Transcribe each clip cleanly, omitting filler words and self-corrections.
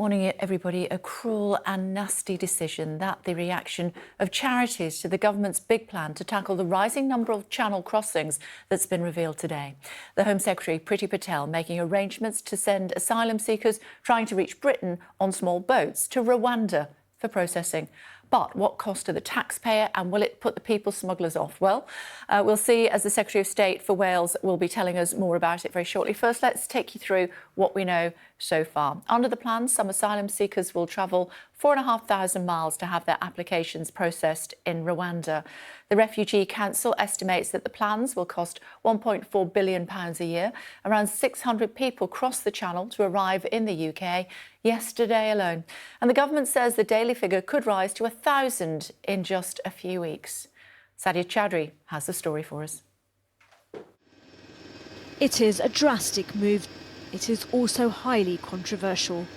Morning, everybody. A cruel and nasty decision. That the reaction of charities to the government's big plan to tackle the rising number of channel crossings that's been revealed today. The Home Secretary, Priti Patel, making arrangements to send asylum seekers trying to reach Britain on small boats to Rwanda for processing. But what cost to the taxpayer, and will it put the people smugglers off? Well, we'll see as the Secretary of State for Wales will be telling us more about it very shortly. First, let's take you through what we know so far. Under the plan, some asylum seekers will travel 4,500 miles to have their applications processed in Rwanda. The Refugee Council estimates that the plans will cost £1.4 billion a year. Around 600 people crossed the Channel to arrive in the UK yesterday alone. And the government says the daily figure could rise to 1,000 in just a few weeks. Sadia Chowdhury has the story for us. It is a drastic move. It is also highly controversial.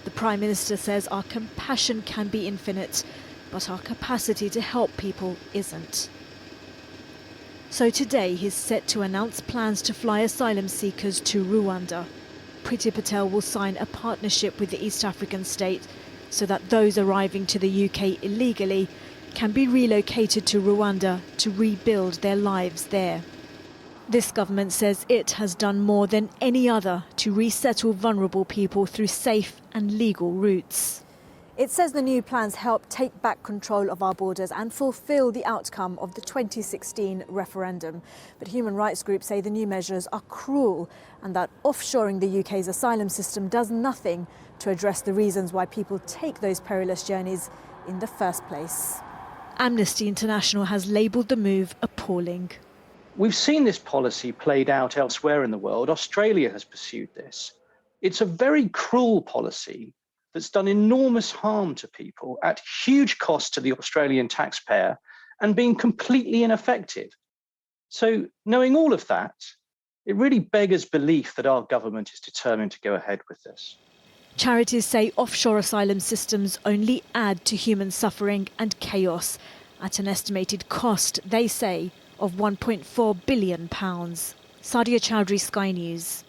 The Prime Minister says our compassion can be infinite, but our capacity to help people isn't. So today he's set to announce plans to fly asylum seekers to Rwanda. Priti Patel will sign a partnership with the East African state so that those arriving to the UK illegally can be relocated to Rwanda to rebuild their lives there. This government says it has done more than any other to resettle vulnerable people through safe and legal routes. It says the new plans help take back control of our borders and fulfil the outcome of the 2016 referendum. But human rights groups say the new measures are cruel and that offshoring the UK's asylum system does nothing to address the reasons why people take those perilous journeys in the first place. Amnesty International has labelled the move appalling. We've seen this policy played out elsewhere in the world. Australia has pursued this. It's a very cruel policy that's done enormous harm to people at huge cost to the Australian taxpayer and been completely ineffective. So knowing all of that, it really beggars belief that our government is determined to go ahead with this. Charities say offshore asylum systems only add to human suffering and chaos at an estimated cost, they say, of £1.4 billion. Sadia Chowdhury, Sky News.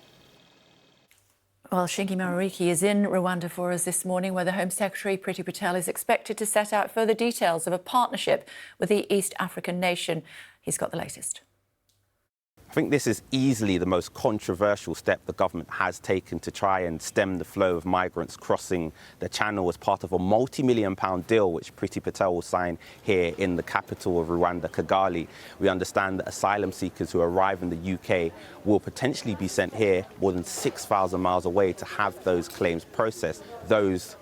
Well, Shingi Maruriki is in Rwanda for us this morning, where the Home Secretary, Priti Patel, is expected to set out further details of a partnership with the East African nation. He's got the latest. I think this is easily the most controversial step the government has taken to try and stem the flow of migrants crossing the Channel as part of a multi-million-pound deal which Priti Patel will sign here in the capital of Rwanda, Kigali. We understand that asylum seekers who arrive in the UK will potentially be sent here more than 6,000 miles away to have those claims processed. Those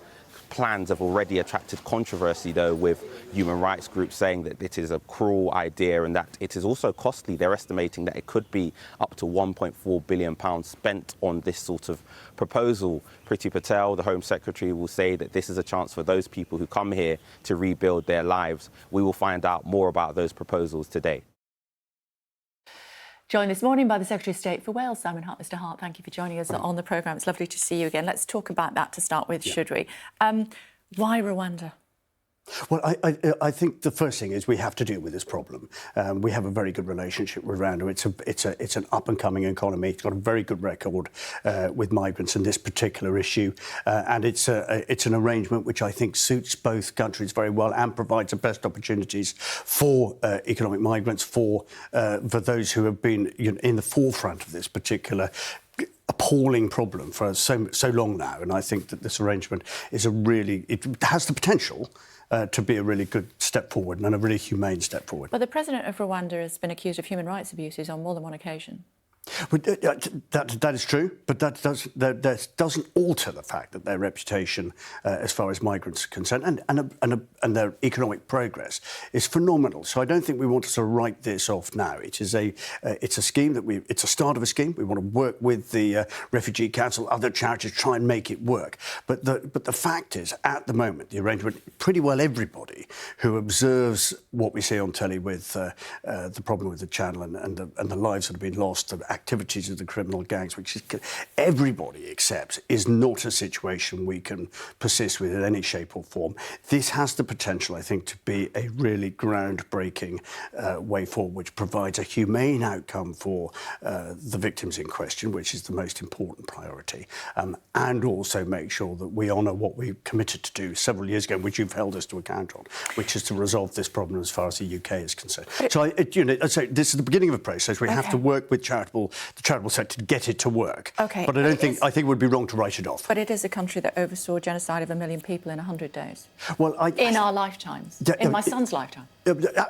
plans have already attracted controversy, though, with human rights groups saying that it is a cruel idea and that it is also costly. They're estimating that it could be up to £1.4 billion spent on this sort of proposal. Priti Patel, the Home Secretary, will say that this is a chance for those people who come here to rebuild their lives. We will find out more about those proposals today. Joined this morning by the Secretary of State for Wales, Simon Hart. Mr Hart, thank you for joining us on the programme. It's lovely to see you again. Let's talk about that to start with, should we? Why Rwanda? Well, I think the first thing is we have to deal with this problem. We have a very good relationship with Rwanda. It's an up-and-coming economy. It's got a very good record with migrants in this particular issue, and it's an arrangement which I think suits both countries very well and provides the best opportunities for economic migrants, for those who have been in the forefront of this particular appalling problem for so long now. And I think that this arrangement is it has the potential to be a really good step forward and a really humane step forward. But the President of Rwanda has been accused of human rights abuses on more than one occasion. That is true, but that doesn't alter the fact that their reputation, as far as migrants are concerned, and their economic progress is phenomenal. So I don't think we want to sort of write this off now. It's a scheme it's a start of a scheme. We want to work with the Refugee Council, other charities, try and make it work. But the fact is, at the moment, the arrangement, pretty well everybody who observes what we see on telly with the problem with the Channel and the lives that have been lost activities of the criminal gangs, which is everybody accepts is not a situation we can persist with in any shape or form. This has the potential, I think, to be a really groundbreaking way forward, which provides a humane outcome for the victims in question, which is the most important priority, and also make sure that we honour what we committed to do several years ago, which you've held us to account on, which is to resolve this problem as far as the UK is concerned. So, I'd say this is the beginning of a process. We have to work with the charitable sector to get it to work. Okay. But I think it would be wrong to write it off. But it is a country that oversaw genocide of 1 million people in 100 days. Well, in our lifetimes, in my son's lifetime.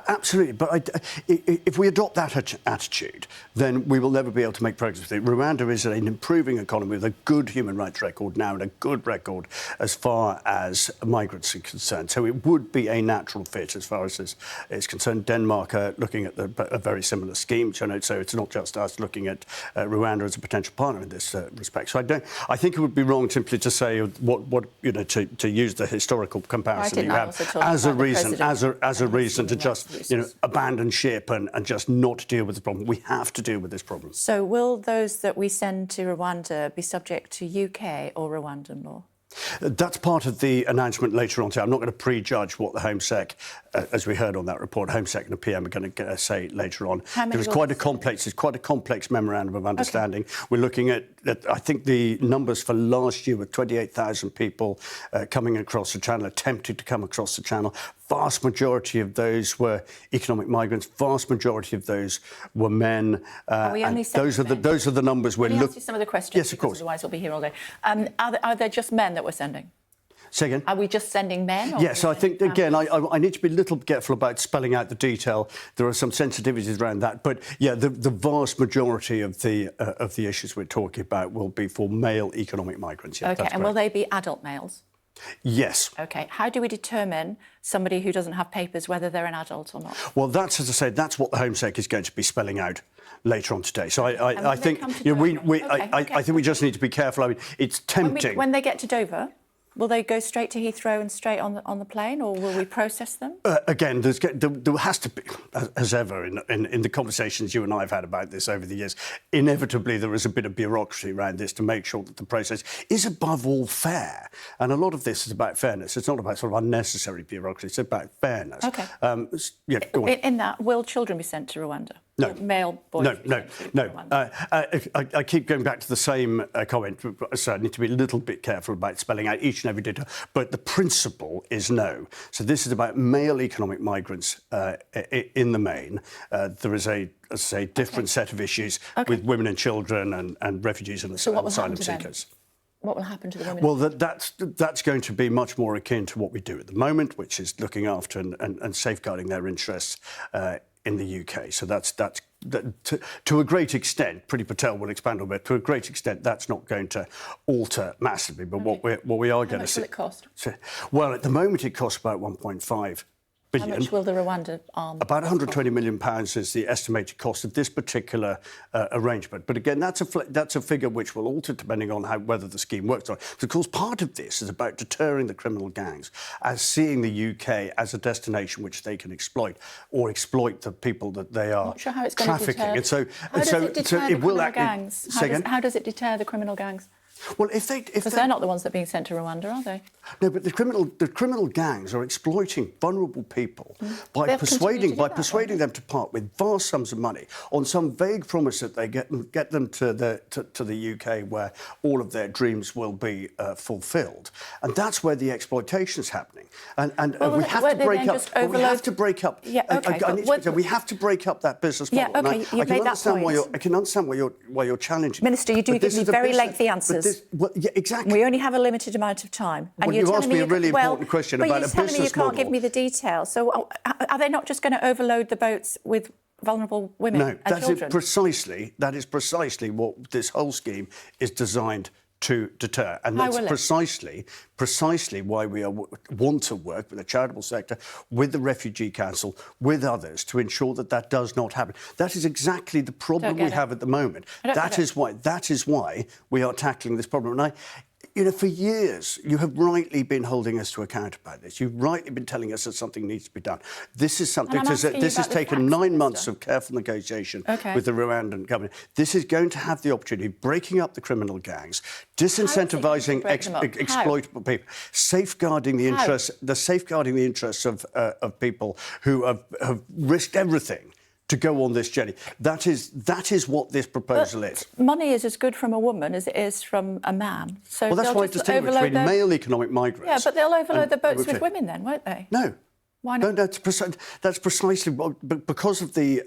Absolutely, but if we adopt that attitude, then we will never be able to make progress with it. Rwanda is an improving economy with a good human rights record now and a good record as far as migrants are concerned. So it would be a natural fit as far as this is concerned. Denmark are looking at a very similar scheme, so it's not just us looking at Rwanda as a potential partner in this respect. So I think it would be wrong simply to say to use the historical comparison you have as a reason to just abandon ship and just not deal with the problem. We have to deal with this problem. So will those that we send to Rwanda be subject to UK or Rwandan law? That's part of the announcement later on today. I'm not going to prejudge what the Home Sec, as we heard on that report, Home Sec and the PM are going to say later on. It's quite a complex memorandum of understanding. Okay. We're looking at, I think the numbers for last year were 28,000 people coming across the channel, attempting to come across the channel. Vast majority of those were economic migrants. Vast majority of those were men. Those are the numbers we're looking. Let me ask you some of the questions. Yes, of course. Otherwise, we'll be here all day. Are there just men that we're sending? Say again? Are we just sending men? Yes, I think, again, I need to be a little careful about spelling out the detail. There are some sensitivities around that. But, yeah, the vast majority of the issues we're talking about will be for male economic migrants. Yeah, OK, and will they be adult males? Yes. OK. How do we determine somebody who doesn't have papers, whether they're an adult or not? Well, that's, as I say, that's what the Home Sec is going to be spelling out later on today. So I think I think we just need to be careful. I mean, it's tempting. When they get to Dover, will they go straight to Heathrow and straight on the plane, or will we process them? Again, there has to be, as ever, in the conversations you and I have had about this over the years, inevitably there is a bit of bureaucracy around this to make sure that the process is above all fair. And a lot of this is about fairness. It's not about sort of unnecessary bureaucracy. It's about fairness. OK. Yeah, go on. In that, will children be sent to Rwanda? No. Male boys? No. I keep going back to the same comment. So I need to be a little bit careful about spelling out each and every detail. But the principle is no. So this is about male economic migrants in the main. There is a different set of issues with women and children and refugees and asylum seekers. What will happen to the women? Well, that's going to be much more akin to what we do at the moment, which is looking after and safeguarding their interests in the UK. So that's to a great extent, Priti Patel will expand on it, to a great extent, that's not going to alter massively. But what we are going to see... How much will it cost? Well, at the moment, it costs about 1.5 billion. How much will the Rwanda arm? About £120 million is the estimated cost of this particular arrangement. But again, that's a figure which will alter depending on whether the scheme works or not. Because, of course, part of this is about deterring the criminal gangs as seeing the UK as a destination which they can exploit or exploit the people that they are trafficking. And so, how does it deter the criminal gangs? How does it deter the criminal gangs? Well, because they're not the ones that are being sent to Rwanda, are they? No, but the criminal gangs are exploiting vulnerable people by persuading them to part with vast sums of money on some vague promise that they get them to the UK where all of their dreams will be fulfilled, and that's where the exploitation is happening. And we have to break up. We have to break up. Yeah, okay. We have to break up that business model. Yeah, okay. You made that point. I can understand why you're challenging. Minister, you do give me very lengthy answers. Yeah, exactly. We only have a limited amount of time. And you asked me a really important question about a business model. But you're telling me you can't give me the details. So are they not just going to overload the boats with vulnerable women and children? No, that is precisely what this whole scheme is designed to deter. And that's precisely why we want to work with the charitable sector, with the Refugee Council, with others, to ensure that does not happen. That is exactly the problem we have at the moment. That is why we are tackling this problem. And You know, for years, you have rightly been holding us to account about this. You've rightly been telling us that something needs to be done. This is something. This has taken 9 months of careful negotiation with the Rwandan government. This is going to have the opportunity of breaking up the criminal gangs, disincentivising exploitable people, safeguarding the interests of people who have risked everything to go on this journey. That is what this proposal is. Money is as good from a woman as it is from a man. So well, that's why it's distinguished between male economic migrants. Yeah, but they'll overload the boats with women then, won't they? No. Why not? No, that's precisely because of the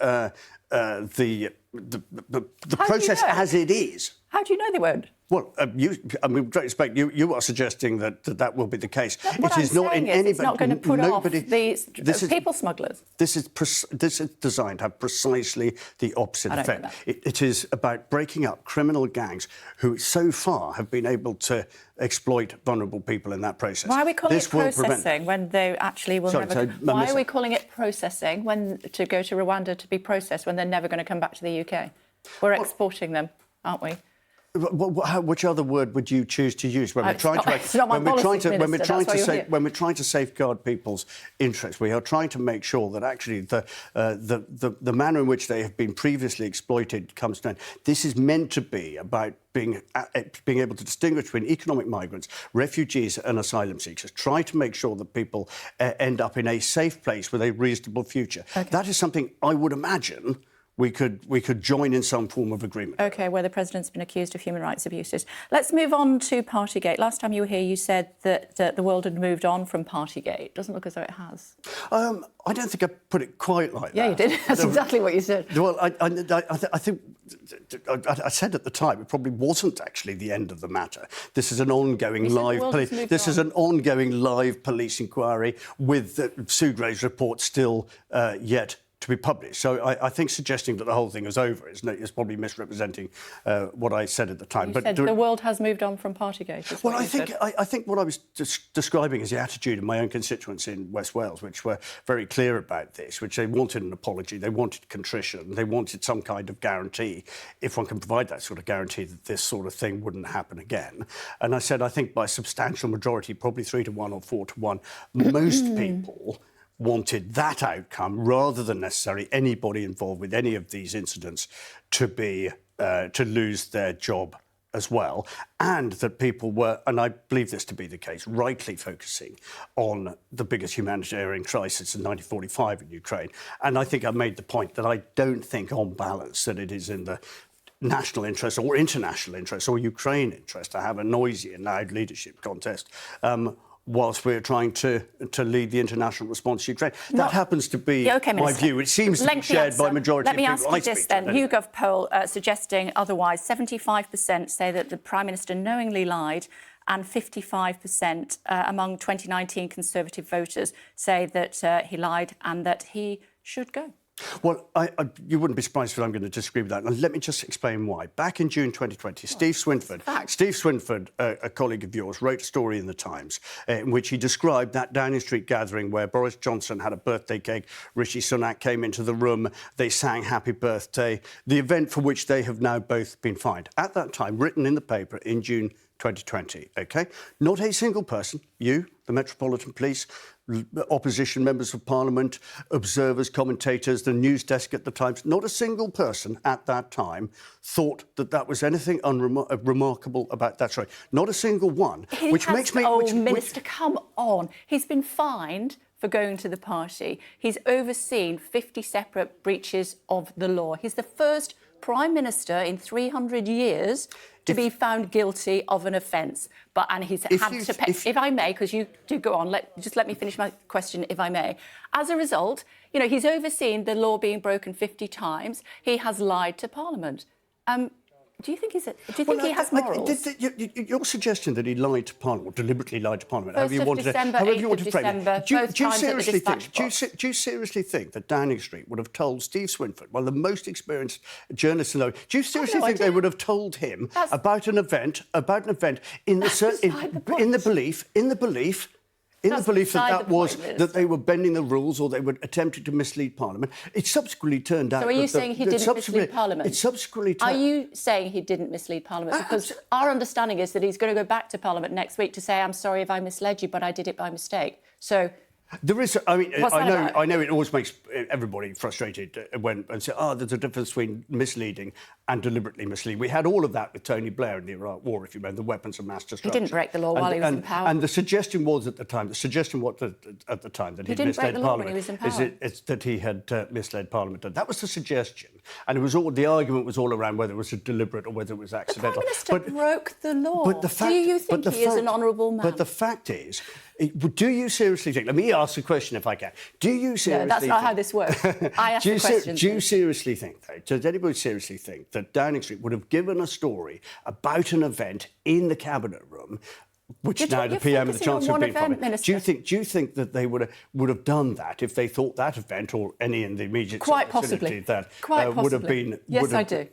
process as it is. How do you know they won't? Well, with great respect, you are suggesting that will be the case. What It is not in any. It's not going to put off these people smugglers. This is designed to have precisely the opposite effect. It is about breaking up criminal gangs who so far have been able to exploit vulnerable people in that process. Why are we calling it processing when they actually will never... Why are we calling it processing when to go to Rwanda to be processed when they're never going to come back to the UK? We're exporting them, aren't we? Which other word would you choose to use when we're trying to safeguard people's interests? We are trying to make sure that actually the manner in which they have been previously exploited comes down. This is meant to be about being able to distinguish between economic migrants, refugees and asylum seekers. Try to make sure that people end up in a safe place with a reasonable future. Okay. That is something I would imagine we could join in some form of agreement. OK, where the president's been accused of human rights abuses. Let's move on to Partygate. Last time you were here, you said that the world had moved on from Partygate. Doesn't look as though it has. I don't think I put it quite like that. Yeah, you did. That's exactly what you said. Well, I think I said at the time it probably wasn't actually the end of the matter. This is an ongoing live police inquiry with Sue Gray's report still yet to be published. So I think suggesting that the whole thing is over is probably misrepresenting what I said at the time. You said the world has moved on from Partygate. Well, I think what I was describing is the attitude of my own constituents in West Wales, which were very clear about this, which they wanted an apology, they wanted contrition, they wanted some kind of guarantee, if one can provide that sort of guarantee, that this sort of thing wouldn't happen again. And I said, I think by a substantial majority, probably 3-1 or 4-1, most people wanted that outcome rather than necessarily anybody involved with any of these incidents to lose their job as well, and that people were, and I believe this to be the case, rightly focusing on the biggest humanitarian crisis in 1945 in Ukraine. And I think I made the point that I don't think on balance that it is in the national interest or international interest or Ukraine interest to have a noisy and loud leadership contest whilst we're trying to lead the international response to Ukraine. That happens to be my view. It seems to be shared by a majority of people. Let me ask you this then. YouGov poll suggesting otherwise. 75% say that the Prime Minister knowingly lied, and 55% among 2019 Conservative voters say that he lied and that he should go. Well, you wouldn't be surprised if I'm going to disagree with that. And let me just explain why. Back in June 2020, Steve Swinford, a colleague of yours, wrote a story in The Times in which he described that Downing Street gathering where Boris Johnson had a birthday cake, Rishi Sunak came into the room, they sang Happy Birthday, the event for which they have now both been fined. At that time, written in the paper in June 2020, OK? Not a single person, you, the Metropolitan Police, opposition members of Parliament, observers, commentators, the news desk at the Times, not a single person at that time thought that that was anything remarkable about that story. Not a single one. Minister, come on. He's been fined for going to the party. He's overseen 50 separate breaches of the law. He's the first Prime Minister in 300 years to be found guilty of an offence. And he's had to pay, if I may, because you do go on, just let me finish my question, if I may. As a result, you know, he's overseen the law being broken 50 times. He has lied to Parliament. Do you think he has morals? Your suggestion that he lied to Parliament, or deliberately lied to Parliament, however you want to frame it. Do you seriously think that Downing Street would have told Steve Swinford, one of the most experienced journalists in the world, do you seriously think they would have told him about an event in the belief in the That's belief that beside that the was point, that they were bending the rules or they were attempting to mislead Parliament. It subsequently turned out. So are you saying he didn't mislead Parliament? It subsequently. Are you saying he didn't mislead Parliament? Because our understanding is that he's going to go back to Parliament next week to say, I'm sorry if I misled you, but I did it by mistake. So. There is. I mean, What's that about? I know it always makes everybody frustrated when and say, there's a difference between misleading and deliberately misleading. We had all of that with Tony Blair in the Iraq War, if you remember, the weapons of mass destruction. He didn't break the law while he was in power. And the suggestion was at the time, that he didn't break the law when he was in power. It's that he had misled Parliament. That was the suggestion, and it was all the argument was all around whether it was a deliberate or whether it was accidental. The Prime Minister broke the law. But the fact, do you think he is an honourable man? But the fact is, do you seriously think? Let me ask the question if I can. Do you seriously? No, that's not how this works. I ask the question. Do you seriously think, though? Does anybody seriously think that Downing Street would have given a story about an event in the cabinet room, which now the PM and the Chancellor have been from it? Do you think that they would have done that if they thought that event or any in the immediate Quite possibly that Quite would have been? Yes, I do.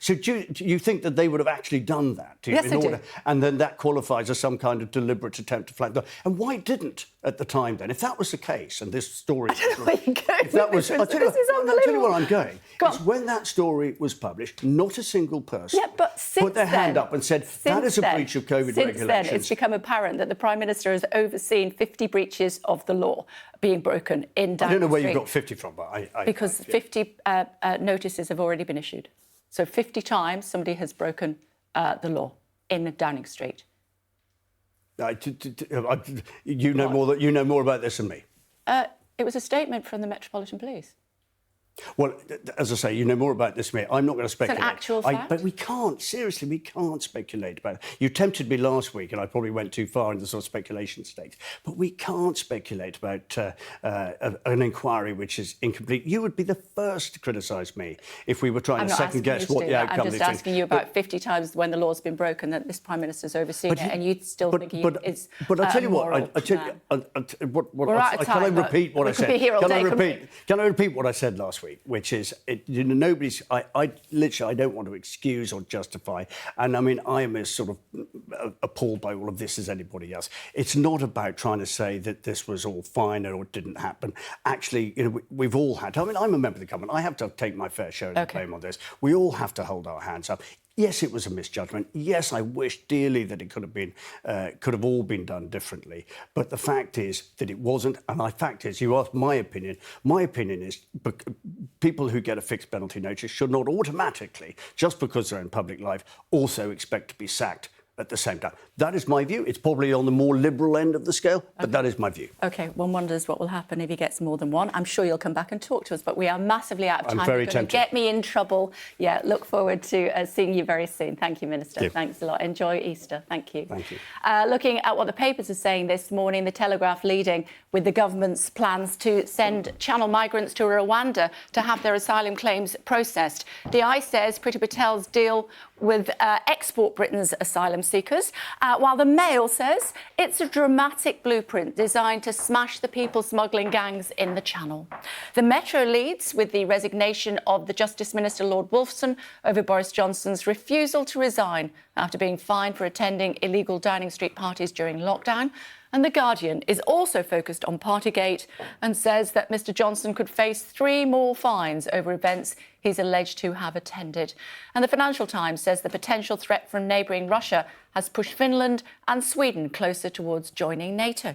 So do you think that they would have actually done that? Yes, I do. And then that qualifies as some kind of deliberate attempt to flank them. And why didn't at the time then? If that was the case, and this story... I don't know where you're going if that was, this I'll tell you where I'm going. Go When that story was published, not a single person put their hand up and said, that is a breach of COVID regulations. Since then, it's become apparent that the Prime Minister has overseen 50 breaches of the law being broken in Downing Street. I don't know where you've got 50 from, but Because 50 notices have already been issued. So 50 times somebody has broken the law in Downing Street. You know more about this than me. It was a statement from the Metropolitan Police. Well, as I say, you know more about this than me. I'm not going to speculate. It's an actual fact. But we can't speculate about it. You tempted me last week, and I probably went too far in the sort of speculation state. But we can't speculate about an inquiry which is incomplete. You would be the first to criticise me if we were trying to second-guess what the outcome is. I'm just asking you about 50 times when the law's been broken that this Prime Minister's overseen it, and you still think he is But I'll tell you what. Can I repeat what I said? Can I repeat what I said last week? Which is, nobody's. I literally, I don't want to excuse or justify, and I mean, I am as sort of appalled by all of this as anybody else. It's not about trying to say that this was all fine or it didn't happen. Actually, we've all had. I mean, I'm a member of the government. I have to take my fair share of the blame on this. We all have to hold our hands up. Yes, it was a misjudgment. Yes, I wish dearly that it could have all been done differently. But the fact is that it wasn't. And the fact is, you asked my opinion. My opinion is people who get a fixed penalty notice should not automatically, just because they're in public life, also expect to be sacked at the same time. That is my view. It's probably on the more liberal end of the scale, but that is my view. OK, one wonders what will happen if he gets more than one. I'm sure you'll come back and talk to us, but we are massively out of time. I'm very tempted. Get me in trouble. Yeah, look forward to seeing you very soon. Thank you, Minister. Yeah. Thanks a lot. Enjoy Easter. Thank you. Thank you. Looking at what the papers are saying this morning, the Telegraph leading with the government's plans to send Channel migrants to Rwanda to have their asylum claims processed. DI says Priti Patel's deal with export Britain's asylum seekers, while the Mail says it's a dramatic blueprint designed to smash the people smuggling gangs in the Channel. The Metro leads with the resignation of the Justice Minister Lord Wolfson over Boris Johnson's refusal to resign after being fined for attending illegal Downing Street parties during lockdown. And The Guardian is also focused on Partygate and says that Mr Johnson could face 3 more fines over events he's alleged to have attended. And the Financial Times says the potential threat from neighbouring Russia has pushed Finland and Sweden closer towards joining NATO.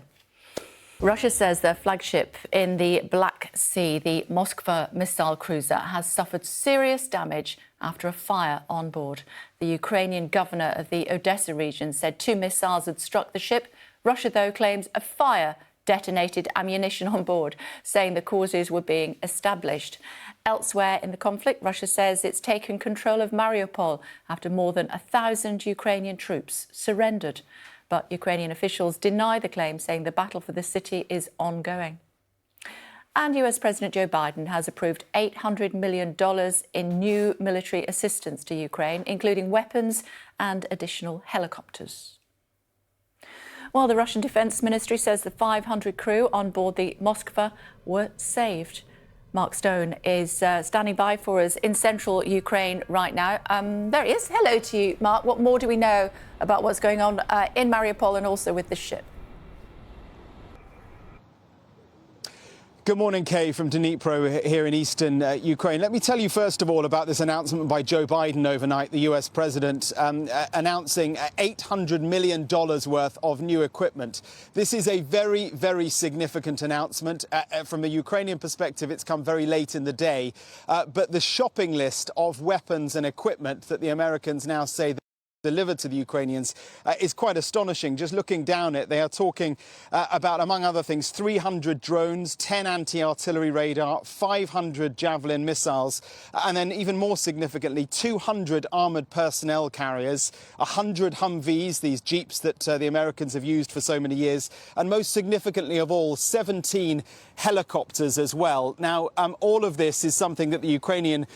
Russia says their flagship in the Black Sea, the Moskva missile cruiser, has suffered serious damage after a fire on board. The Ukrainian governor of the Odessa region said 2 missiles had struck the ship. Russia, though, claims a fire detonated ammunition on board, saying the causes were being established. Elsewhere in the conflict, Russia says it's taken control of Mariupol after more than 1,000 Ukrainian troops surrendered. But Ukrainian officials deny the claim, saying the battle for the city is ongoing. And US President Joe Biden has approved $800 million in new military assistance to Ukraine, including weapons and additional helicopters. While the Russian Defence Ministry says the 500 crew on board the Moskva were saved. Mark Stone is standing by for us in central Ukraine right now. There he is. Hello to you, Mark. What more do we know about what's going on in Mariupol and also with the ship? Good morning, Kay, from Dnipro here in eastern Ukraine. Let me tell you first of all about this announcement by Joe Biden overnight, the US president, announcing $800 million worth of new equipment. This is a very, very significant announcement. From a Ukrainian perspective, it's come very late in the day. But the shopping list of weapons and equipment that the Americans now say delivered to the Ukrainians is quite astonishing. Just looking down it, they are talking about, among other things, 300 drones, 10 anti-artillery radar, 500 Javelin missiles, and then even more significantly, 200 armoured personnel carriers, 100 Humvees, these jeeps that the Americans have used for so many years, and most significantly of all, 17 helicopters as well. Now, all of this is something that the Ukrainian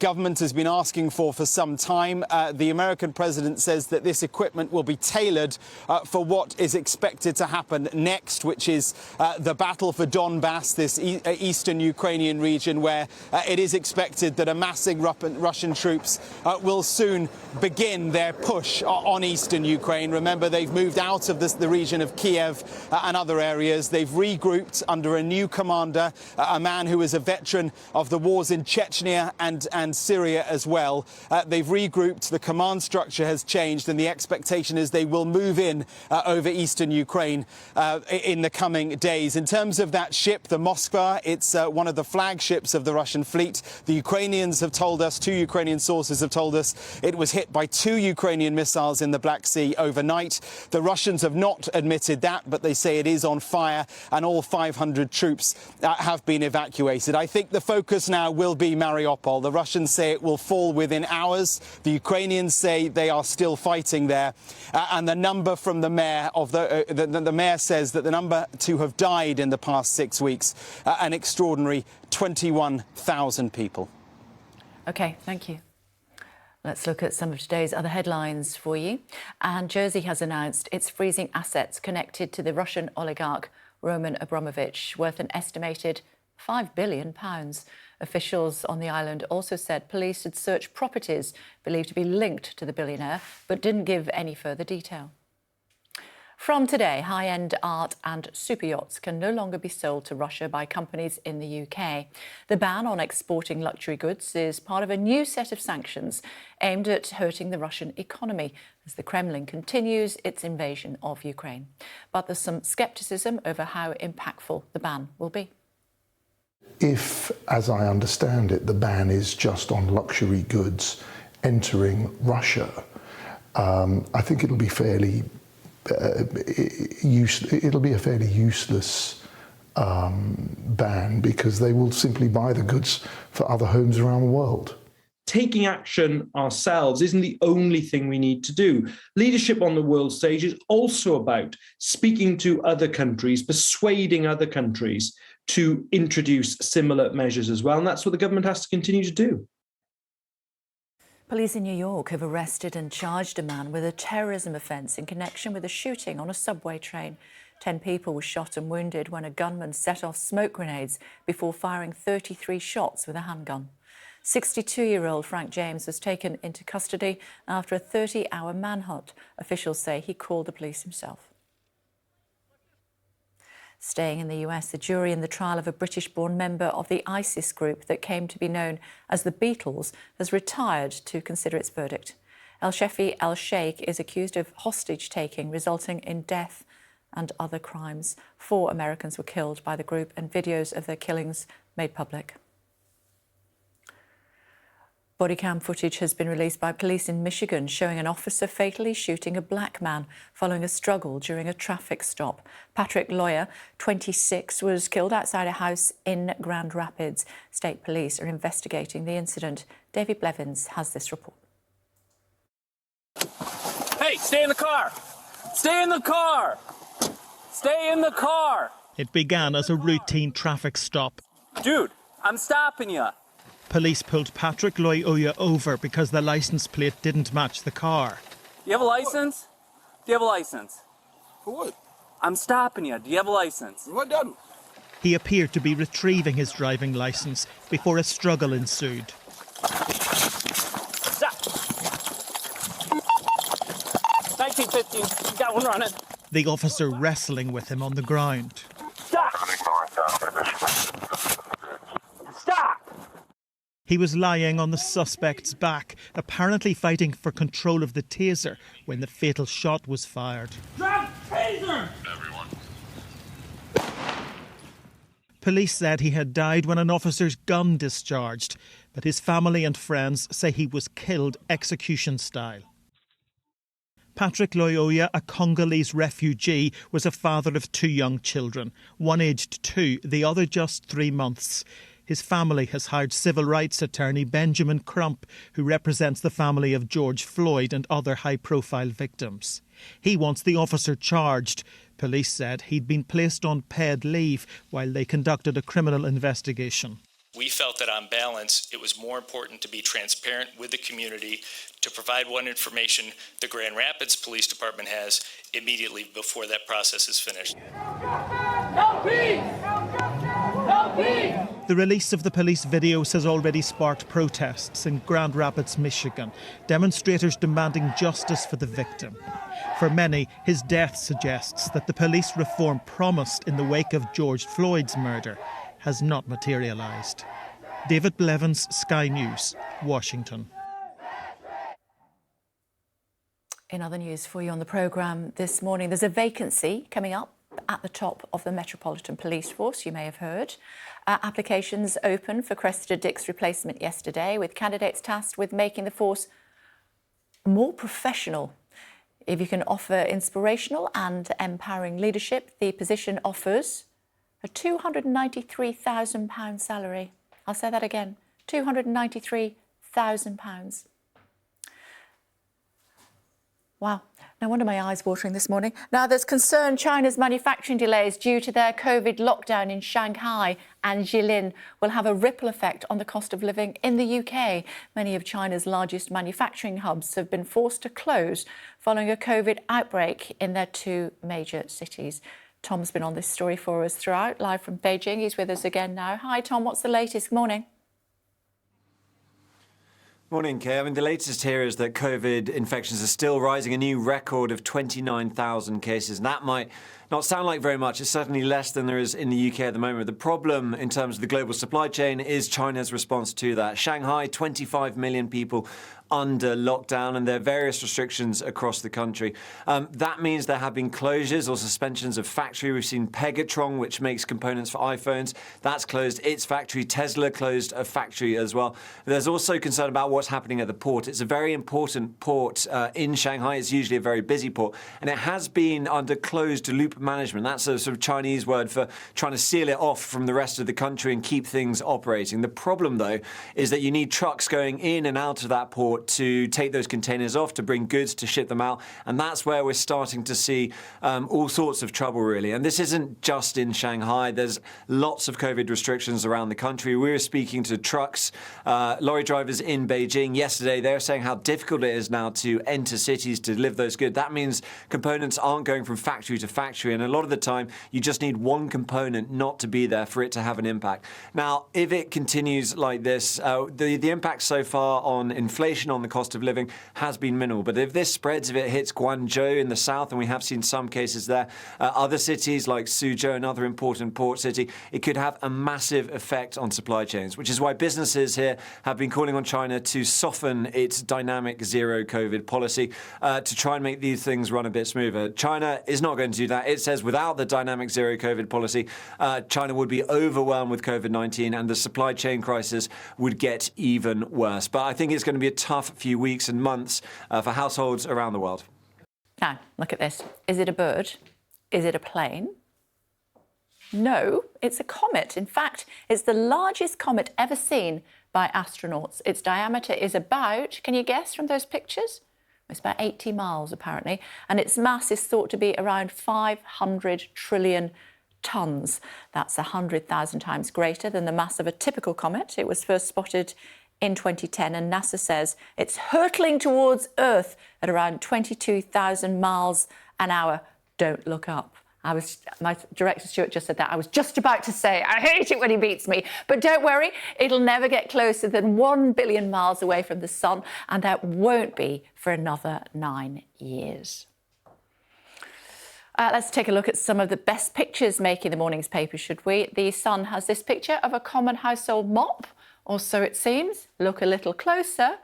government has been asking for some time. The American president says that this equipment will be tailored for what is expected to happen next, which is the battle for Donbass, this eastern Ukrainian region, where it is expected that amassing Russian troops will soon begin their push on eastern Ukraine. Remember, they've moved out of the region of Kiev and other areas. They've regrouped under a new commander, a man who is a veteran of the wars in Chechnya and Syria as well. They've regrouped. The command structure has changed, and the expectation is they will move in over eastern Ukraine in the coming days. In terms of that ship, the Moskva, it's one of the flagships of the Russian fleet. The Ukrainians have told us, 2 Ukrainian sources have told us, it was hit by 2 Ukrainian missiles in the Black Sea overnight. The Russians have not admitted that, but they say it is on fire, and all 500 troops have been evacuated. I think the focus now will be Mariupol. The Russians say it will fall within hours. The Ukrainians say they are still fighting there, and the number from the mayor of the mayor says that the number to have died in the past 6 weeks, an extraordinary 21,000 people. OK, thank you. Let's look at some of today's other headlines for you. And Jersey has announced it's freezing assets connected to the Russian oligarch Roman Abramovich, worth an estimated £5 billion. Officials on the island also said police had searched properties believed to be linked to the billionaire, but didn't give any further detail. From today, high-end art and super yachts can no longer be sold to Russia by companies in the UK. The ban on exporting luxury goods is part of a new set of sanctions aimed at hurting the Russian economy as the Kremlin continues its invasion of Ukraine. But there's some scepticism over how impactful the ban will be. If, as I understand it, the ban is just on luxury goods entering Russia, I think it'll be fairly it'll be a fairly useless ban, because they will simply buy the goods for other homes around the world. Taking action ourselves isn't the only thing we need to do. Leadership on the world stage is also about speaking to other countries, persuading other countries to introduce similar measures as well. And that's what the government has to continue to do. Police in New York have arrested and charged a man with a terrorism offence in connection with a shooting on a subway train. 10 people were shot and wounded when a gunman set off smoke grenades before firing 33 shots with a handgun. 62-year-old Frank James was taken into custody after a 30-hour manhunt. Officials say he called the police himself. Staying in the US, the jury in the trial of a British-born member of the ISIS group that came to be known as the Beatles has retired to consider its verdict. El-Shefi El-Sheikh is accused of hostage-taking, resulting in death and other crimes. 4 Americans were killed by the group, and videos of their killings made public. Bodycam footage has been released by police in Michigan showing an officer fatally shooting a black man following a struggle during a traffic stop. Patrick Lawyer, 26, was killed outside a house in Grand Rapids. State police are investigating the incident. David Blevins has this report. Hey, stay in the car! Stay in the car! Stay in the car! It began as a routine traffic stop. Dude, I'm stopping you. Police pulled Patrick Loyoya over because the licence plate didn't match the car. Do you have a license? Do you have a license? For what? I'm stopping you. Do you have a license? What done? He appeared to be retrieving his driving licence before a struggle ensued. Stop! 1915. Got one running. The officer wrestling with him on the ground. Stop! He was lying on the suspect's back, apparently fighting for control of the taser when the fatal shot was fired. Drop taser! Police said he had died when an officer's gun discharged, but his family and friends say he was killed execution style. Patrick Loyoya, a Congolese refugee, was a father of 2 young children, one aged 2, the other just 3 months. His family has hired civil rights attorney Benjamin Crump, who represents the family of George Floyd and other high-profile victims. He wants the officer charged. Police said he'd been placed on paid leave while they conducted a criminal investigation. We felt that on balance, it was more important to be transparent with the community, to provide what information the Grand Rapids Police Department has immediately before that process is finished. No peace! No peace! The release of the police videos has already sparked protests in Grand Rapids, Michigan, demonstrators demanding justice for the victim. For many, his death suggests that the police reform promised in the wake of George Floyd's murder has not materialised. David Blevins, Sky News, Washington. In other news for you on the programme this morning, there's a vacancy coming up at the top of the Metropolitan Police Force, you may have heard. Applications open for Cressida Dick's replacement yesterday, with candidates tasked with making the force more professional. If you can offer inspirational and empowering leadership, the position offers a £293,000 salary. I'll say that again, £293,000. Wow, no wonder my eyes watering this morning. Now, there's concern China's manufacturing delays due to their COVID lockdown in Shanghai and Jilin will have a ripple effect on the cost of living in the UK. Many of China's largest manufacturing hubs have been forced to close following a COVID outbreak in their 2 major cities. Tom's been on this story for us throughout, live from Beijing. He's with us again now. Hi, Tom, what's the latest? Good morning. Morning, Kay. I mean, the latest here is that COVID infections are still rising, a new record of 29,000 cases. And that might not sound like very much. It's certainly less than there is in the UK at the moment. The problem in terms of the global supply chain is China's response to that. Shanghai, 25 million people under lockdown, and there are various restrictions across the country. That means there have been closures or suspensions of factory. We've seen Pegatron, which makes components for iPhones. That's closed its factory. Tesla closed a factory as well. There's also concern about what's happening at the port. It's a very important port in Shanghai. It's usually a very busy port, and it has been under closed loop management. That's a sort of Chinese word for trying to seal it off from the rest of the country and keep things operating. The problem, though, is that you need trucks going in and out of that port to take those containers off, to bring goods, to ship them out. And that's where we're starting to see all sorts of trouble, really. And this isn't just in Shanghai. There's lots of COVID restrictions around the country. We were speaking to trucks, lorry drivers in Beijing yesterday. They're saying how difficult it is now to enter cities to deliver those goods. That means components aren't going from factory to factory. And a lot of the time, you just need one component not to be there for it to have an impact. Now, if it continues like this, the impact so far on inflation, on the cost of living, has been minimal. But if this spreads, if it hits Guangzhou in the south, and we have seen some cases there, other cities like Suzhou, another important port city, it could have a massive effect on supply chains, which is why businesses here have been calling on China to soften its dynamic zero COVID policy to try and make these things run a bit smoother. China is not going to do that. It says without the dynamic zero COVID policy, China would be overwhelmed with COVID-19 and the supply chain crisis would get even worse. But I think it's going to be a tough few weeks and months for households around the world. Now, look at this. Is it a bird? Is it a plane? No, it's a comet. In fact, it's the largest comet ever seen by astronauts. Its diameter is about, can you guess from those pictures? It's about 80 miles, apparently, and its mass is thought to be around 500 trillion tonnes. That's 100,000 times greater than the mass of a typical comet. It was first spotted in 2010, and NASA says it's hurtling towards Earth at around 22,000 miles an hour. Don't look up. My director Stuart just said that. I was just about to say, I hate it when he beats me. But don't worry, it'll never get closer than 1 billion miles away from the sun, and that won't be for another 9 years. Let's take a look at some of the best pictures making the morning's paper, should we? The Sun has this picture of a common household mop or so it seems. Look a little closer,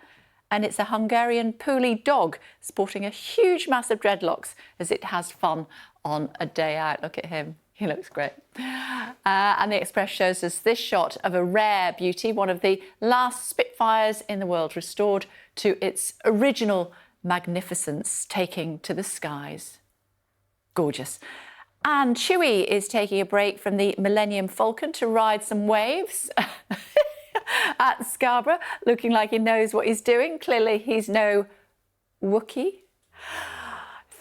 and it's a Hungarian poodle dog sporting a huge mass of dreadlocks as it has fun on a day out. Look at him. He looks great. And the Express shows us this shot of a rare beauty, one of the last Spitfires in the world, restored to its original magnificence, taking to the skies. Gorgeous. And Chewie is taking a break from the Millennium Falcon to ride some waves at Scarborough, looking like he knows what he's doing. Clearly, he's no Wookiee.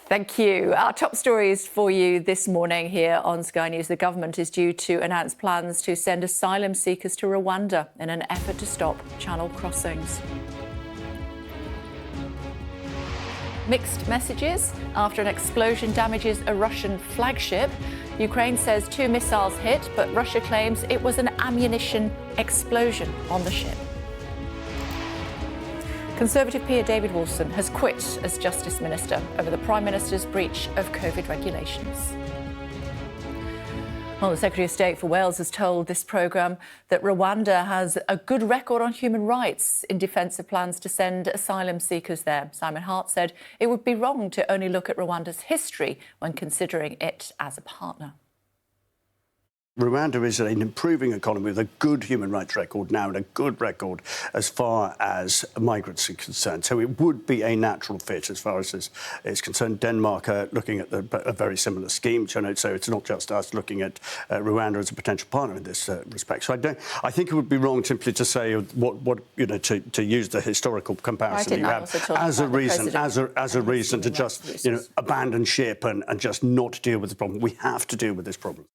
Thank you. Our top stories for you this morning here on Sky News. The government is due to announce plans to send asylum seekers to Rwanda in an effort to stop channel crossings. Mixed messages after an explosion damages a Russian flagship. Ukraine says 2 missiles hit, but Russia claims it was an ammunition explosion on the ship. Conservative peer David Wolfson has quit as Justice Minister over the Prime Minister's breach of COVID regulations. Well, the Secretary of State for Wales has told this programme that Rwanda has a good record on human rights in defence of plans to send asylum seekers there. Simon Hart said it would be wrong to only look at Rwanda's history when considering it as a partner. Rwanda is an improving economy with a good human rights record now and a good record as far as migrants are concerned. So it would be a natural fit as far as this is concerned. Denmark are looking at a very similar scheme. So it's not just us looking at Rwanda as a potential partner in this respect. So I think it would be wrong simply to say to use the historical comparison you have as a reason to just abandon ship and just not deal with the problem. We have to deal with this problem.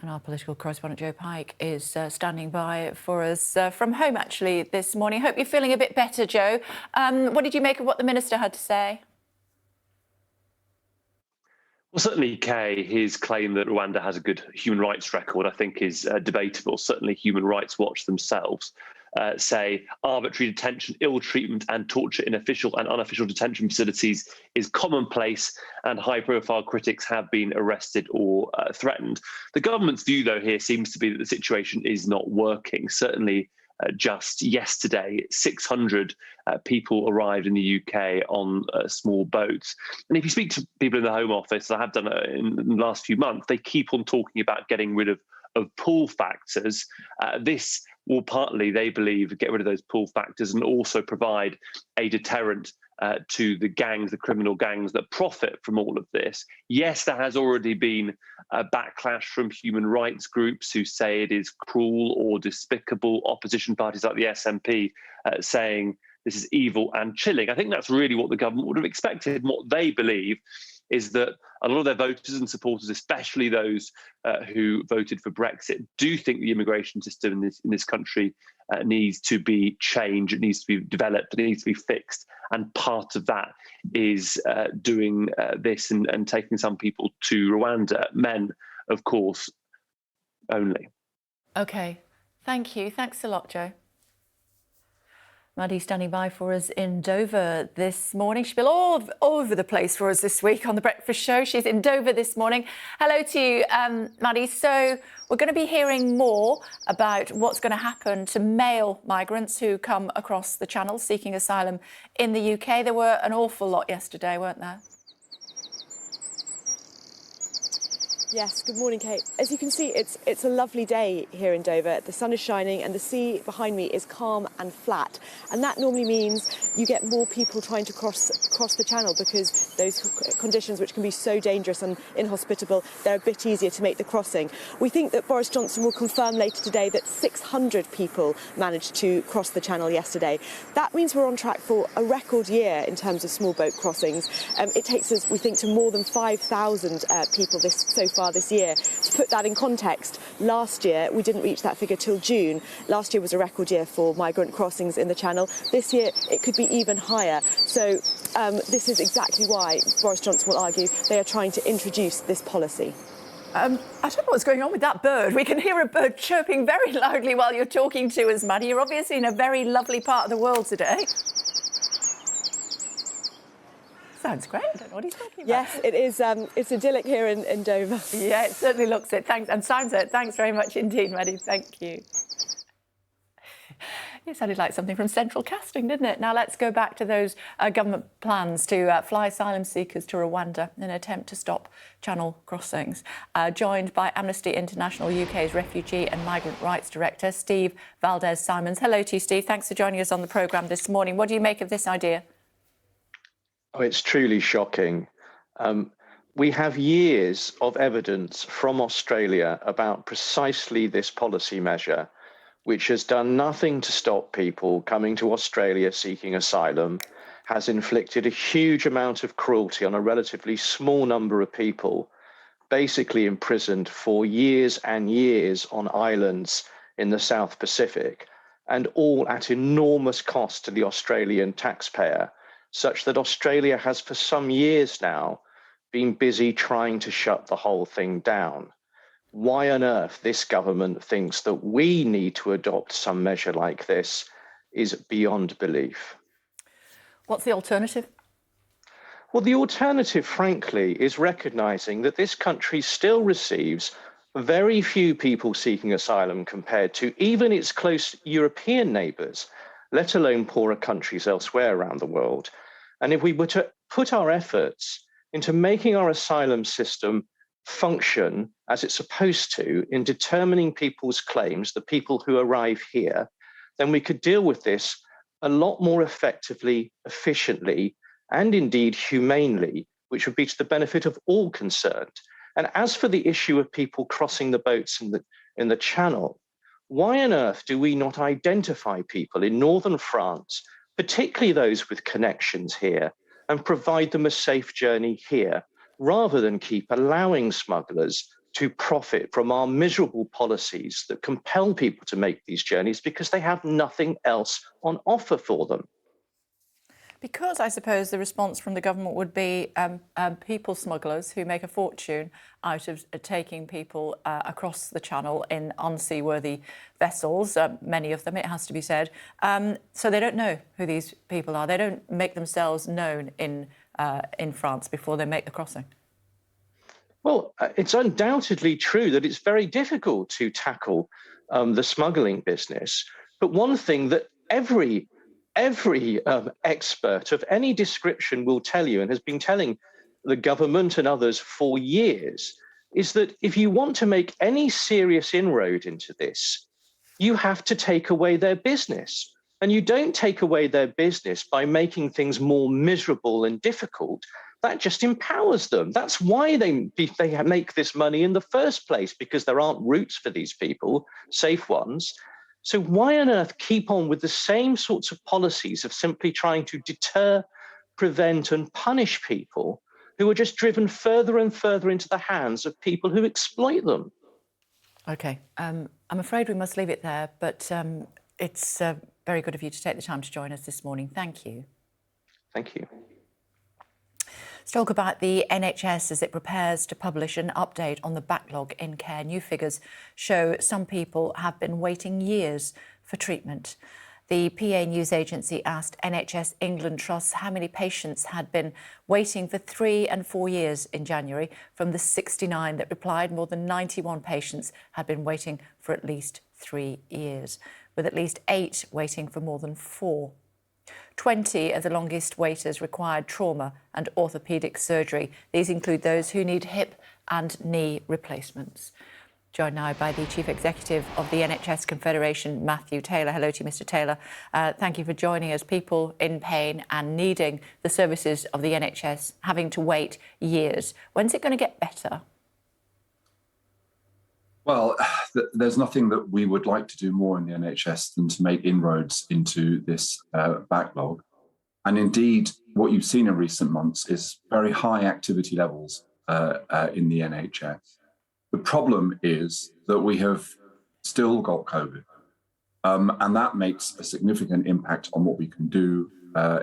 And our political correspondent Joe Pike is standing by for us from home, actually, this morning. Hope you're feeling a bit better, Joe. What did you make of what the Minister had to say? Well, certainly, Kay, his claim that Rwanda has a good human rights record, I think, is debatable. Certainly, Human Rights Watch themselves say arbitrary detention, ill treatment and torture in official and unofficial detention facilities is commonplace, and high-profile critics have been arrested or threatened. The government's view, though, here seems to be that the situation is not working. Certainly, just yesterday, 600 people arrived in the UK on small boats. And if you speak to people in the Home Office, I have done it in the last few months, they keep on talking about getting rid of pull factors. This will partly, they believe, get rid of those pull factors and also provide a deterrent to the gangs, the criminal gangs that profit from all of this. Yes, there has already been a backlash from human rights groups who say it is cruel or despicable, opposition parties like the SNP saying this is evil and chilling. I think that's really what the government would have expected. And what they believe is that a lot of their voters and supporters, especially those who voted for Brexit, do think the immigration system in this country needs to be changed, it needs to be developed, it needs to be fixed. And part of that is doing this and taking some people to Rwanda, men, of course, only. OK, thank you. Thanks a lot, Joe. Maddie standing by for us in Dover this morning. She's been all over the place for us this week on The Breakfast Show. She's in Dover this morning. Hello to you, Maddie. So we're going to be hearing more about what's going to happen to male migrants who come across the Channel seeking asylum in the UK. There were an awful lot yesterday, weren't there? Yes, good morning, Kate. As you can see, it's a lovely day here in Dover. The sun is shining and the sea behind me is calm and flat. And that normally means you get more people trying to cross the Channel because those conditions, which can be so dangerous and inhospitable, they're a bit easier to make the crossing. We think that Boris Johnson will confirm later today that 600 people managed to cross the Channel yesterday. That means we're on track for a record year in terms of small boat crossings. It takes us, we think, to more than 5,000 people so far this year. To put that in context, last year we didn't reach that figure till June. Last year was a record year for migrant crossings in the Channel. This year it could be even higher. So this is exactly why Boris Johnson will argue they are trying to introduce this policy. I don't know what's going on with that bird. We can hear a bird chirping very loudly while you're talking to us, Maddie. You're obviously in a very lovely part of the world today. Sounds great. I don't know what he's talking about. Yes, it is. It's idyllic here in Dover. Yeah, it certainly looks it. Thanks, and sounds it. Thanks very much indeed, Maddie. Thank you. It sounded like something from Central Casting, didn't it? Now let's go back to those government plans to fly asylum seekers to Rwanda in an attempt to stop channel crossings. Joined by Amnesty International UK's Refugee and Migrant Rights Director, Steve Valdez-Simons. Hello to you, Steve. Thanks for joining us on the programme this morning. What do you make of this idea? Oh, it's truly shocking. We have years of evidence from Australia about precisely this policy measure, which has done nothing to stop people coming to Australia seeking asylum, has inflicted a huge amount of cruelty on a relatively small number of people, basically imprisoned for years and years on islands in the South Pacific, and all at enormous cost to the Australian taxpayer, such that Australia has for some years now been busy trying to shut the whole thing down. Why on earth this government thinks that we need to adopt some measure like this is beyond belief. What's the alternative? Well, the alternative, frankly, is recognising that this country still receives very few people seeking asylum compared to even its close European neighbours, let alone poorer countries elsewhere around the world. And if we were to put our efforts into making our asylum system function as it's supposed to in determining people's claims, the people who arrive here, then we could deal with this a lot more effectively, efficiently, and indeed humanely, which would be to the benefit of all concerned. And as for the issue of people crossing the boats in the Channel, why on earth do we not identify people in northern France, particularly those with connections here, and provide them a safe journey here, rather than keep allowing smugglers to profit from our miserable policies that compel people to make these journeys because they have nothing else on offer for them? Because I suppose the response from the government would be people smugglers who make a fortune out of taking people across the Channel in unseaworthy vessels, many of them, it has to be said. So they don't know who these people are. They don't make themselves known in France before they make the crossing. Well, it's undoubtedly true that it's very difficult to tackle the smuggling business. But one thing that every expert of any description will tell you, and has been telling the government and others for years, is that if you want to make any serious inroad into this, you have to take away their business. And you don't take away their business by making things more miserable and difficult. That just empowers them. That's why they make this money in the first place, because there aren't routes for these people, safe ones. So why on earth keep on with the same sorts of policies of simply trying to deter, prevent and punish people who are just driven further and further into the hands of people who exploit them? OK, I'm afraid we must leave it there, but it's very good of you to take the time to join us this morning. Thank you. Thank you. Let's talk about the NHS as it prepares to publish an update on the backlog in care. New figures show some people have been waiting years for treatment. The PA News Agency asked NHS England Trusts how many patients had been waiting for 3 and 4 years in January. From the 69 that replied, more than 91 patients had been waiting for at least 3 years, with at least 8 waiting for more than 4. 20 of the longest waiters required trauma and orthopaedic surgery. These include those who need hip and knee replacements. Joined now by the Chief Executive of the NHS Confederation, Matthew Taylor. Hello to you, Mr. Taylor. Thank you for joining us. People in pain and needing the services of the NHS, having to wait years. When's it going to get better? Well, there's nothing that we would like to do more in the NHS than to make inroads into this backlog. And indeed, what you've seen in recent months is very high activity levels in the NHS. The problem is that we have still got COVID, and that makes a significant impact on what we can do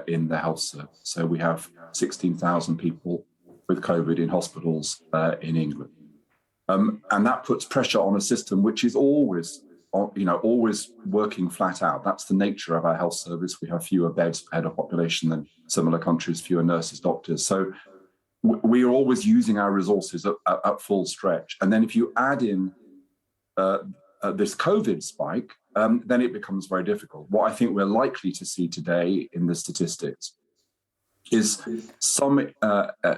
in the health service. So we have 16,000 people with COVID in hospitals in England. And that puts pressure on a system which is always working flat out. That's the nature of our health service. We have fewer beds per head of population than similar countries, fewer nurses, doctors. So we are always using our resources at full stretch. And then if you add in this COVID spike, then it becomes very difficult. What I think we're likely to see today in the statistics is some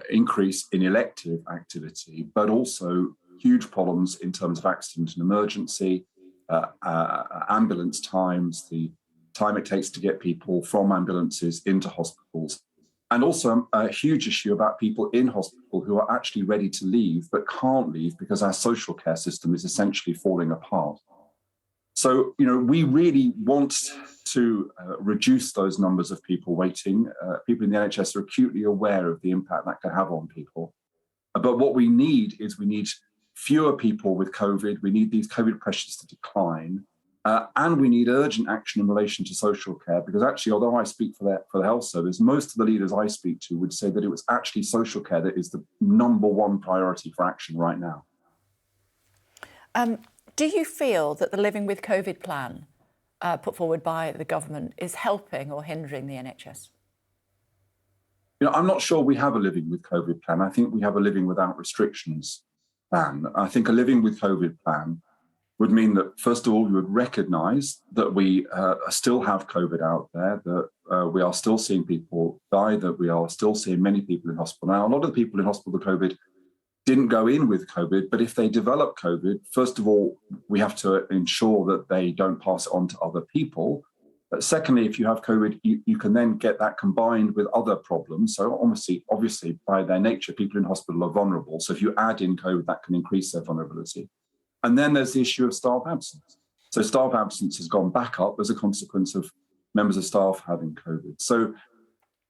increase in elective activity, but also huge problems in terms of accident and emergency, ambulance times, the time it takes to get people from ambulances into hospitals, and also a huge issue about people in hospital who are actually ready to leave but can't leave because our social care system is essentially falling apart. So, we really want to reduce those numbers of people waiting. People in the NHS are acutely aware of the impact that can have on people. But what we need fewer people with COVID. We need these COVID pressures to decline. And we need urgent action in relation to social care, because actually, although I speak for the health service, most of the leaders I speak to would say that it was actually social care that is the number one priority for action right now. Do you feel that the Living with COVID plan put forward by the government is helping or hindering the NHS? I'm not sure we have a Living with COVID plan. I think we have a Living without restrictions plan. I think a Living with COVID plan would mean that, first of all, we would recognise that we still have COVID out there, that we are still seeing people die, that we are still seeing many people in hospital. Now, a lot of the people in hospital with COVID didn't go in with COVID, but if they develop COVID, first of all, we have to ensure that they don't pass it on to other people. But secondly, if you have COVID, you can then get that combined with other problems. So obviously, by their nature, people in hospital are vulnerable. So if you add in COVID, that can increase their vulnerability. And then there's the issue of staff absence. So staff absence has gone back up as a consequence of members of staff having COVID. So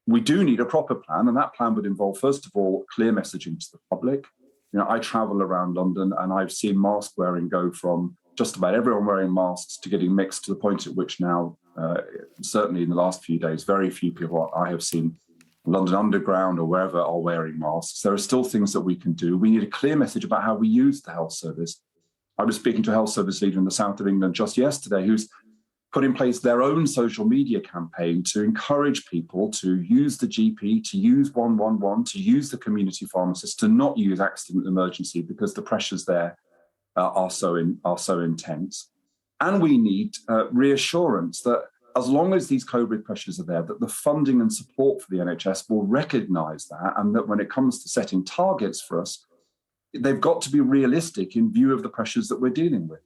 we do need a proper plan, and that plan would involve, first of all, clear messaging to the public. I travel around London and I've seen mask wearing go from just about everyone wearing masks to getting mixed, to the point at which now, certainly in the last few days, very few people I have seen London Underground or wherever are wearing masks. There are still things that we can do. We need a clear message about how we use the health service. I was speaking to a health service leader in the south of England just yesterday who's put in place their own social media campaign to encourage people to use the GP, to use 111, to use the community pharmacist, to not use accident and emergency because the pressures there are so intense. And we need reassurance that as long as these COVID pressures are there, that the funding and support for the NHS will recognise that, and that when it comes to setting targets for us, they've got to be realistic in view of the pressures that we're dealing with.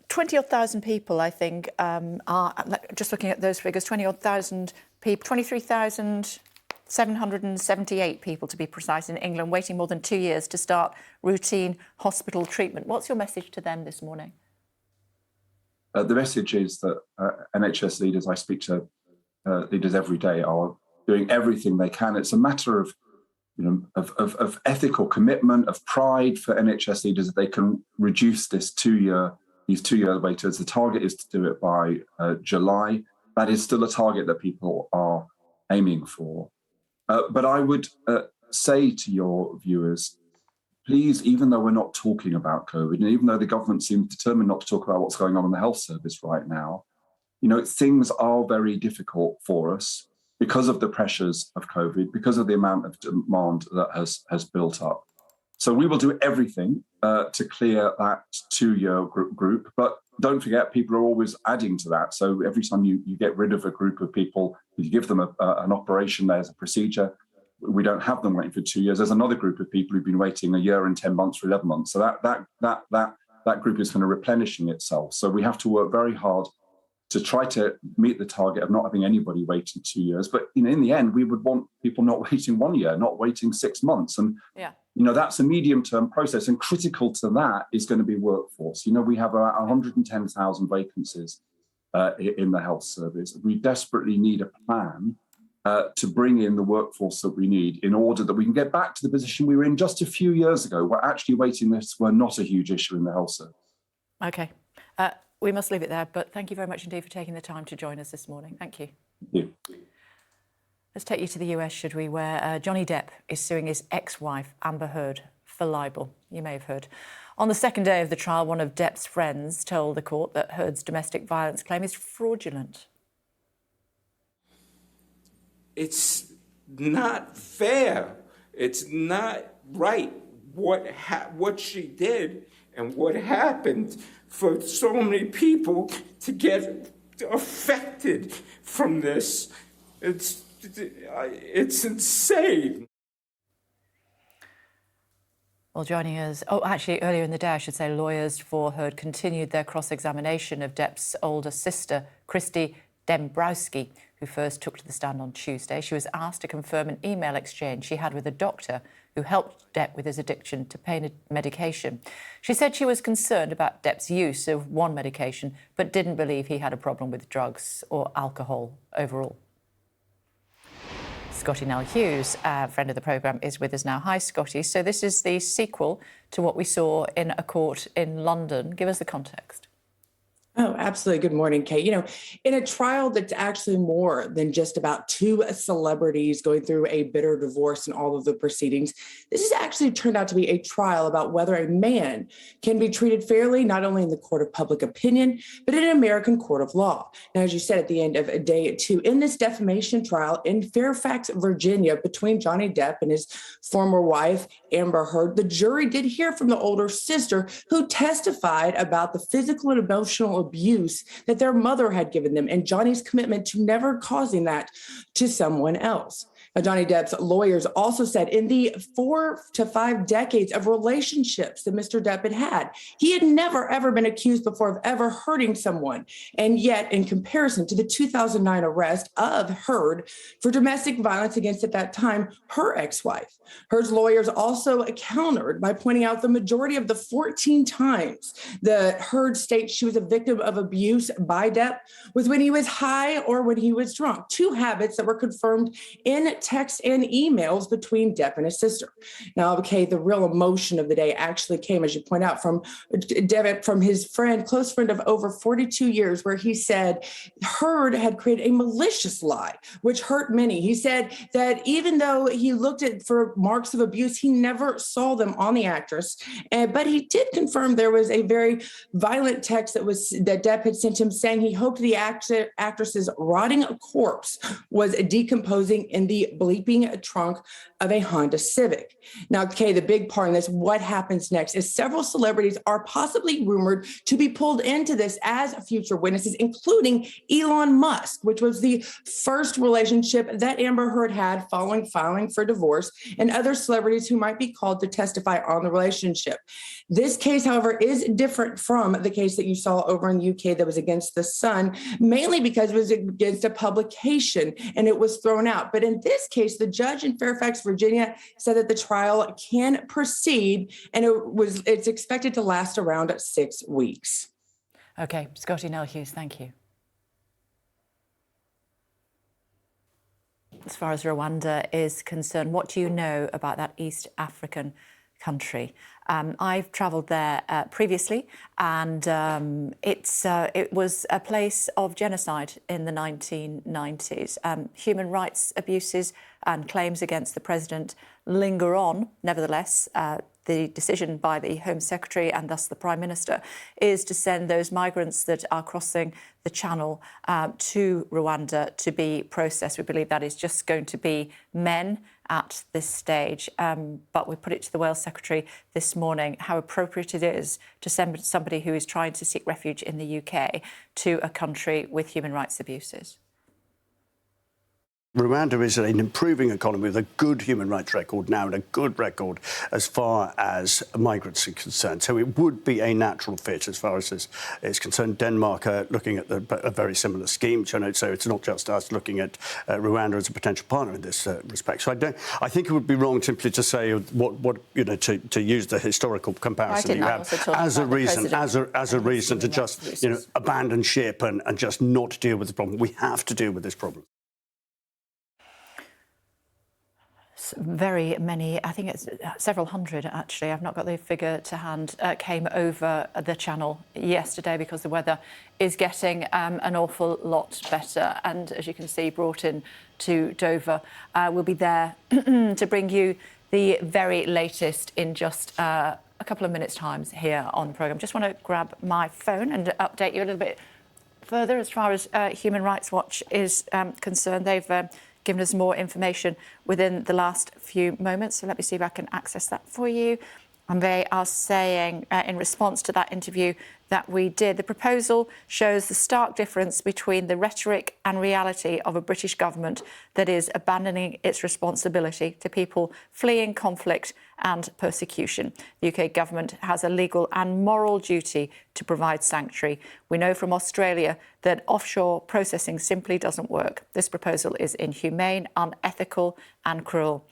20-odd thousand people, I think, are, just looking at those figures, 20-odd thousand people, 23,778 people to be precise in England, waiting more than 2 years to start routine hospital treatment. What's your message to them this morning? The message is that NHS leaders, I speak to leaders every day, are doing everything they can. It's a matter of ethical commitment, of pride for NHS leaders that they can reduce these 2 year waiters. The target is to do it by July. That is still a target that people are aiming for. But I would say to your viewers, please, even though we're not talking about COVID, and even though the government seems determined not to talk about what's going on in the health service right now, things are very difficult for us because of the pressures of COVID, because of the amount of demand that has built up. So we will do everything to clear that 2 year group. But don't forget, people are always adding to that. So every time you get rid of a group of people, you give them an operation, there's a procedure. We don't have them waiting for 2 years. There's another group of people who've been waiting 1 year and 10 months or 11 months. So that group is kind of replenishing itself. So we have to work very hard to try to meet the target of not having anybody waiting 2 years. But in the end, we would want people not waiting 1 year, not waiting 6 months. And that's a medium-term process. And critical to that is going to be workforce. We have about 110,000 vacancies in the health service. We desperately need a plan to bring in the workforce that we need in order that we can get back to the position we were in just a few years ago, where actually waiting lists were not a huge issue in the health service. OK. We must leave it there, but thank you very much indeed for taking the time to join us this morning. Thank you. Thank you. Let's take you to the US, should we, where Johnny Depp is suing his ex-wife, Amber Heard, for libel. You may have heard. On the second day of the trial, one of Depp's friends told the court that Heard's domestic violence claim is fraudulent. It's not fair. It's not right. What she did and what happened for so many people to get affected from this. It's insane. Well, joining us, actually earlier in the day, I should say, lawyers for Heard continued their cross-examination of Depp's older sister, Christy Dembrowski, who first took to the stand on Tuesday. She was asked to confirm an email exchange she had with a doctor who helped Depp with his addiction to pain medication. She said she was concerned about Depp's use of one medication, but didn't believe he had a problem with drugs or alcohol overall. Scotty Nell Hughes, a friend of the programme, is with us now. Hi, Scotty. So this is the sequel to what we saw in a court in London. Give us the context. Oh, absolutely. Good morning, Kate. You know, in a trial that's actually more than just about two celebrities going through a bitter divorce and all of the proceedings, this has actually turned out to be a trial about whether a man can be treated fairly, not only in the court of public opinion, but in an American court of law. Now, as you said at the end of day two, in this defamation trial in Fairfax, Virginia, between Johnny Depp and his former wife, Amber Heard, the jury did hear from the older sister who testified about the physical and emotional abuse that their mother had given them and Johnny's commitment to never causing that to someone else. Now, Johnny Depp's lawyers also said in the 4 to 5 decades of relationships that Mr. Depp had, he had never, ever been accused before of ever hurting someone. And yet, in comparison to the 2009 arrest of Heard for domestic violence against, at that time, her ex-wife, Heard's lawyers also countered by pointing out the majority of the 14 times that Heard states she was a victim of abuse by Depp was when he was high or when he was drunk, two habits that were confirmed in text and emails between Depp and his sister. Now, okay, the real emotion of the day actually came, as you point out, from Depp, from his friend, close friend of over 42 years, where he said Heard had created a malicious lie, which hurt many. He said that even though he looked at for marks of abuse, he never saw them on the actress, but he did confirm there was a very violent text that Depp had sent him saying he hoped the actress's rotting corpse was decomposing in the bleeping trunk of a Honda Civic. Now, Kay, the big part in this, what happens next, is several celebrities are possibly rumored to be pulled into this as future witnesses, including Elon Musk, which was the first relationship that Amber Heard had following filing for divorce, and other celebrities who might be called to testify on the relationship. This case, however, is different from the case that you saw over in the UK that was against The Sun, mainly because it was against a publication and it was thrown out. But in this case, the judge in Fairfax, Virginia, said that the trial can proceed, and it's expected to last around 6 weeks. OK, Scotty Nell Hughes, thank you. As far as Rwanda is concerned, what do you know about that East African country? I've travelled there previously, and it was a place of genocide in the 1990s. Human rights abuses and claims against the president linger on. Nevertheless, the decision by the Home Secretary and thus the Prime Minister is to send those migrants that are crossing the channel to Rwanda to be processed. We believe that is just going to be men at this stage. But we put it to the Wales Secretary this morning how appropriate it is to send somebody who is trying to seek refuge in the UK to a country with human rights abuses. Rwanda is an improving economy with a good human rights record now and a good record as far as migrants are concerned. So it would be a natural fit as far as this is concerned. Denmark are looking at a very similar scheme, so it's not just us looking at Rwanda as a potential partner in this respect. So I think it would be wrong simply to say to use the historical comparison you have as a reason to just abandon ship and just not deal with the problem. We have to deal with this problem. Very many, I think it's several hundred actually, I've not got the figure to hand, came over the channel yesterday because the weather is getting an awful lot better. And as you can see, brought in to Dover. We'll be there to bring you the very latest in just a couple of minutes' time here on the programme. Just want to grab my phone and update you a little bit further as far as Human Rights Watch is concerned. They've given us more information within the last few moments. So let me see if I can access that for you. And they are saying, in response to that interview that we did, the proposal shows the stark difference between the rhetoric and reality of a British government that is abandoning its responsibility to people fleeing conflict and persecution. The UK government has a legal and moral duty to provide sanctuary. We know from Australia that offshore processing simply doesn't work. This proposal is inhumane, unethical and cruel.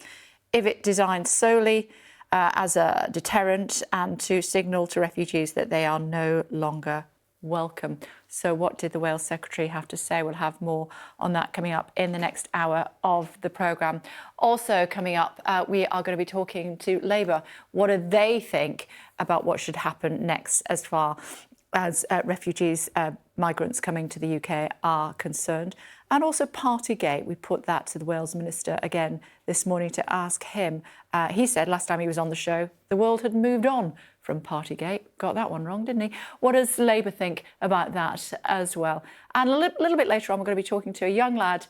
If it designed solely as a deterrent and to signal to refugees that they are no longer welcome. So what did the Wales Secretary have to say? We'll have more on that coming up in the next hour of the programme. Also coming up, we are going to be talking to Labour. What do they think about what should happen next as far as refugees, migrants coming to the UK are concerned? And also Partygate, we put that to the Wales Minister again this morning to ask him. He said last time he was on the show, the world had moved on from Partygate. Got that one wrong, didn't he? What does Labour think about that as well? And a little bit later on, we're going to be talking to a young lad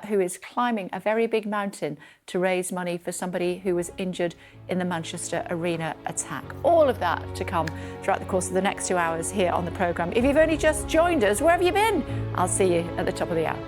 who is climbing a very big mountain to raise money for somebody who was injured in the Manchester Arena attack. All of that to come throughout the course of the next 2 hours here on the programme. If you've only just joined us, where have you been? I'll see you at the top of the hour.